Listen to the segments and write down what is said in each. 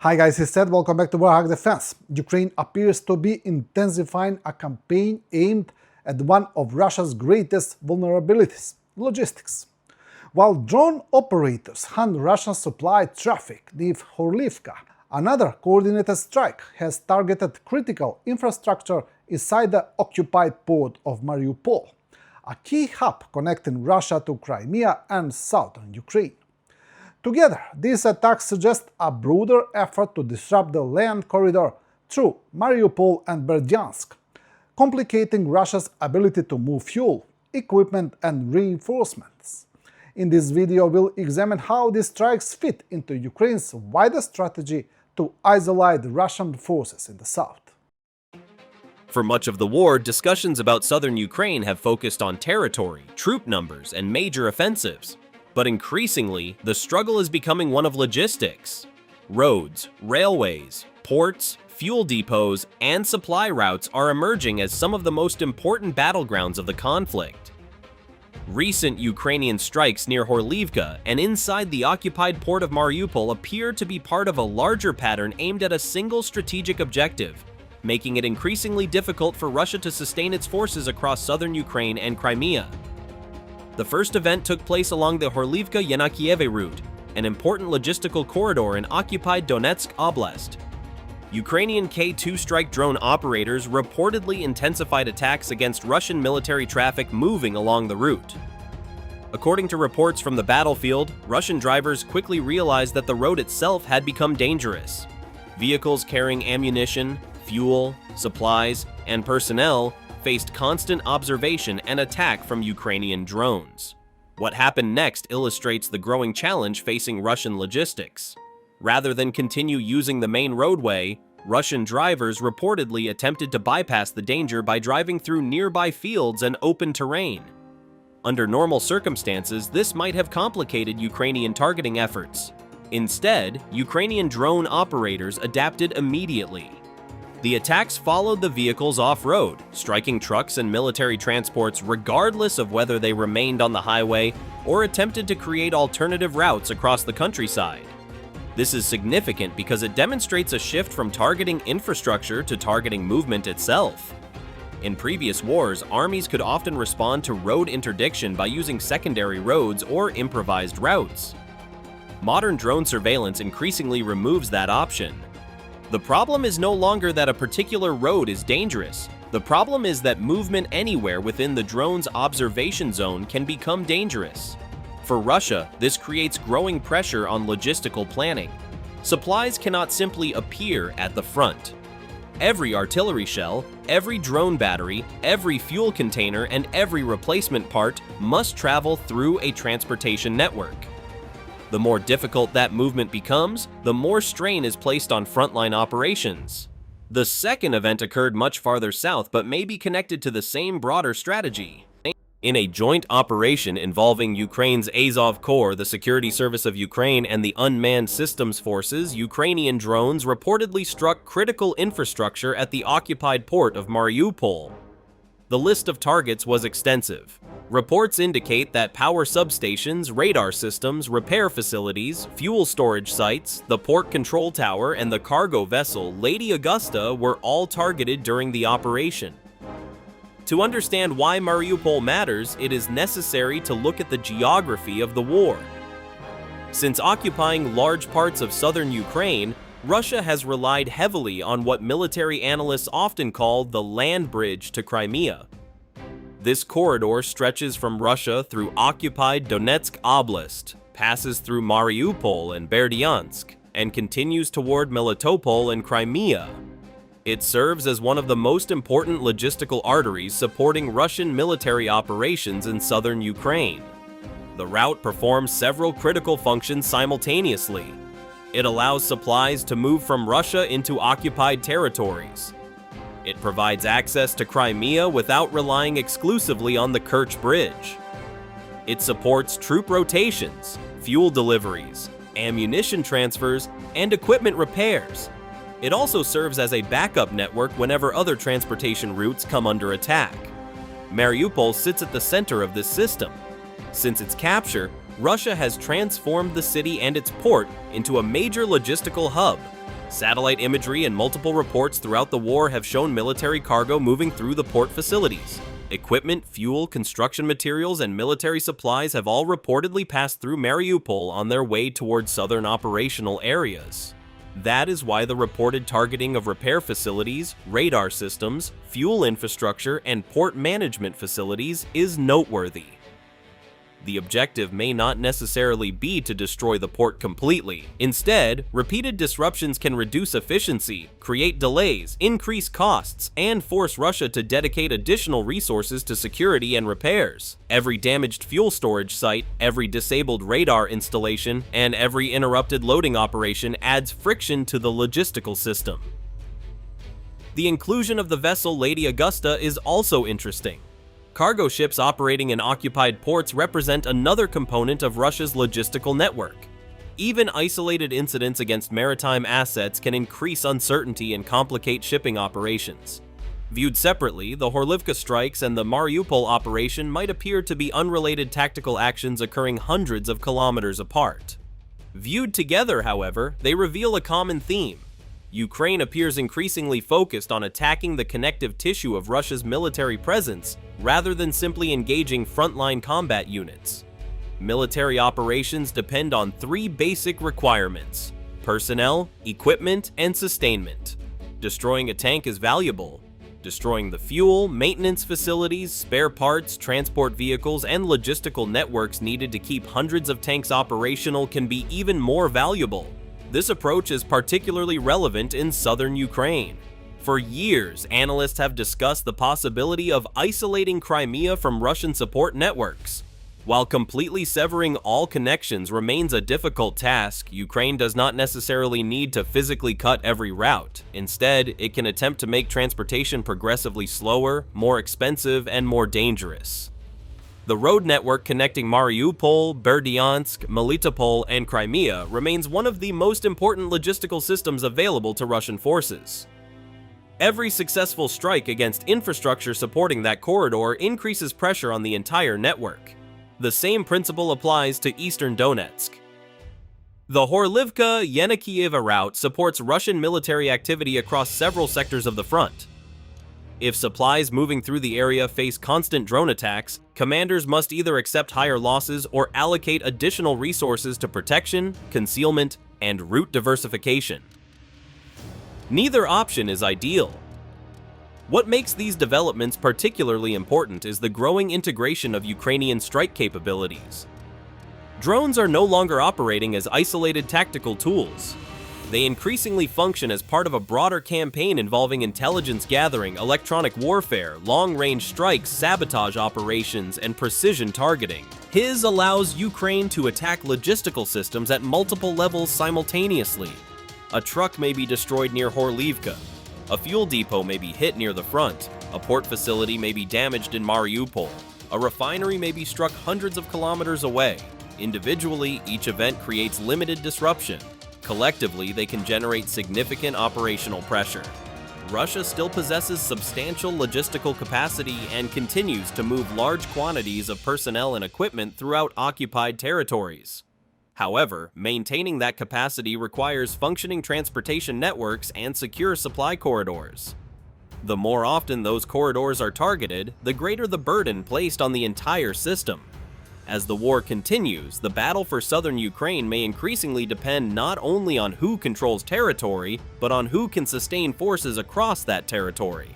Hi guys, it's Ted. Welcome back to Warthog Defense. Ukraine appears to be intensifying a campaign aimed at one of Russia's greatest vulnerabilities – logistics. While drone operators hunt Russian supply traffic near Horlivka, another coordinated strike has targeted critical infrastructure inside the occupied port of Mariupol, a key hub connecting Russia to Crimea and southern Ukraine. Together, these attacks suggest a broader effort to disrupt the land corridor through Mariupol and Berdyansk, complicating Russia's ability to move fuel, equipment and reinforcements. In this video, we'll examine how these strikes fit into Ukraine's wider strategy to isolate Russian forces in the south. For much of the war, discussions about southern Ukraine have focused on territory, troop numbers, and major offensives. But increasingly, the struggle is becoming one of logistics. Roads, railways, ports, fuel depots, and supply routes are emerging as some of the most important battlegrounds of the conflict. Recent Ukrainian strikes near Horlivka and inside the occupied port of Mariupol appear to be part of a larger pattern aimed at a single strategic objective, making it increasingly difficult for Russia to sustain its forces across southern Ukraine and Crimea. The first event took place along the Horlivka-Yenakieve route, an important logistical corridor in occupied Donetsk Oblast. Ukrainian K-2 strike drone operators reportedly intensified attacks against Russian military traffic moving along the route. According to reports from the battlefield, Russian drivers quickly realized that the road itself had become dangerous. Vehicles carrying ammunition, fuel, supplies, and personnel faced constant observation and attack from Ukrainian drones. What happened next illustrates the growing challenge facing Russian logistics. Rather than continue using the main roadway, Russian drivers reportedly attempted to bypass the danger by driving through nearby fields and open terrain. Under normal circumstances, this might have complicated Ukrainian targeting efforts. Instead, Ukrainian drone operators adapted immediately. The attacks followed the vehicles off-road, striking trucks and military transports regardless of whether they remained on the highway or attempted to create alternative routes across the countryside. This is significant because it demonstrates a shift from targeting infrastructure to targeting movement itself. In previous wars, armies could often respond to road interdiction by using secondary roads or improvised routes. Modern drone surveillance increasingly removes that option. The problem is no longer that a particular road is dangerous. The problem is that movement anywhere within the drone's observation zone can become dangerous. For Russia, this creates growing pressure on logistical planning. Supplies cannot simply appear at the front. Every artillery shell, every drone battery, every fuel container, and every replacement part must travel through a transportation network. The more difficult that movement becomes, the more strain is placed on frontline operations. The second event occurred much farther south but may be connected to the same broader strategy. In a joint operation involving Ukraine's Azov Corps, the Security Service of Ukraine, and the Unmanned Systems Forces, Ukrainian drones reportedly struck critical infrastructure at the occupied port of Mariupol. The list of targets was extensive. Reports indicate that power substations, radar systems, repair facilities, fuel storage sites, the port control tower, and the cargo vessel Lady Augusta were all targeted during the operation. To understand why Mariupol matters, it is necessary to look at the geography of the war. Since occupying large parts of southern Ukraine, Russia has relied heavily on what military analysts often call the land bridge to Crimea. This corridor stretches from Russia through occupied Donetsk Oblast, passes through Mariupol and Berdyansk, and continues toward Melitopol and Crimea. It serves as one of the most important logistical arteries supporting Russian military operations in southern Ukraine. The route performs several critical functions simultaneously. It allows supplies to move from Russia into occupied territories. It provides access to Crimea without relying exclusively on the Kerch Bridge. It supports troop rotations, fuel deliveries, ammunition transfers, and equipment repairs. It also serves as a backup network whenever other transportation routes come under attack. Mariupol sits at the center of this system. Since its capture, Russia has transformed the city and its port into a major logistical hub, Satellite imagery and multiple reports throughout the war have shown military cargo moving through the port facilities. Equipment, fuel, construction materials, and military supplies have all reportedly passed through Mariupol on their way towards southern operational areas. That is why the reported targeting of repair facilities, radar systems, fuel infrastructure, and port management facilities is noteworthy. The objective may not necessarily be to destroy the port completely. Instead, repeated disruptions can reduce efficiency, create delays, increase costs, and force Russia to dedicate additional resources to security and repairs. Every damaged fuel storage site, every disabled radar installation, and every interrupted loading operation adds friction to the logistical system. The inclusion of the vessel Lady Augusta is also interesting. Cargo ships operating in occupied ports represent another component of Russia's logistical network. Even isolated incidents against maritime assets can increase uncertainty and complicate shipping operations. Viewed separately, the Horlivka strikes and the Mariupol operation might appear to be unrelated tactical actions occurring hundreds of kilometers apart. Viewed together, however, they reveal a common theme. Ukraine appears increasingly focused on attacking the connective tissue of Russia's military presence rather than simply engaging frontline combat units. Military operations depend on three basic requirements: personnel, equipment, and sustainment. Destroying a tank is valuable. Destroying the fuel, maintenance facilities, spare parts, transport vehicles, and logistical networks needed to keep hundreds of tanks operational can be even more valuable. This approach is particularly relevant in southern Ukraine. For years, analysts have discussed the possibility of isolating Crimea from Russian support networks. While completely severing all connections remains a difficult task, Ukraine does not necessarily need to physically cut every route. Instead, it can attempt to make transportation progressively slower, more expensive, and more dangerous. The road network connecting Mariupol, Berdyansk, Melitopol, and Crimea remains one of the most important logistical systems available to Russian forces. Every successful strike against infrastructure supporting that corridor increases pressure on the entire network. The same principle applies to eastern Donetsk. The Horlivka-Yenikiyeva route supports Russian military activity across several sectors of the front. If supplies moving through the area face constant drone attacks, commanders must either accept higher losses or allocate additional resources to protection, concealment, and route diversification. Neither option is ideal. What makes these developments particularly important is the growing integration of Ukrainian strike capabilities. Drones are no longer operating as isolated tactical tools. They increasingly function as part of a broader campaign involving intelligence gathering, electronic warfare, long-range strikes, sabotage operations, and precision targeting. HIS allows Ukraine to attack logistical systems at multiple levels simultaneously. A truck may be destroyed near Horlivka. A fuel depot may be hit near the front. A port facility may be damaged in Mariupol. A refinery may be struck hundreds of kilometers away. Individually, each event creates limited disruption. Collectively, they can generate significant operational pressure. Russia still possesses substantial logistical capacity and continues to move large quantities of personnel and equipment throughout occupied territories. However, maintaining that capacity requires functioning transportation networks and secure supply corridors. The more often those corridors are targeted, the greater the burden placed on the entire system. As the war continues, the battle for southern Ukraine may increasingly depend not only on who controls territory, but on who can sustain forces across that territory.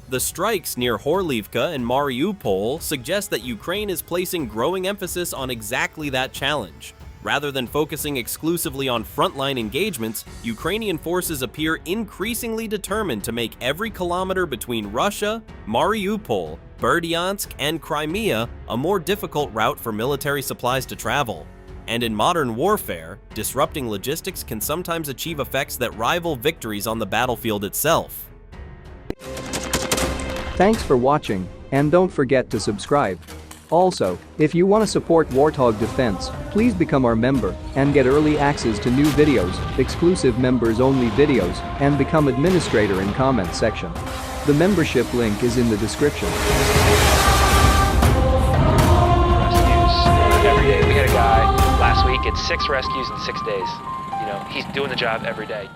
The strikes near Horlivka and Mariupol suggest that Ukraine is placing growing emphasis on exactly that challenge. Rather than focusing exclusively on frontline engagements, Ukrainian forces appear increasingly determined to make every kilometer between Russia, Mariupol, Berdyansk, and Crimea a more difficult route for military supplies to travel. And in modern warfare, disrupting logistics can sometimes achieve effects that rival victories on the battlefield itself. Thanks for watching, and don't forget to subscribe. Also, if you want to support Warthog Defense, please become our member and get early access to new videos, exclusive members-only videos, and become administrator in comment section. The membership link is in the description. Rescues every day. We had a guy last week at 6 rescues in 6 days. he's doing the job every day.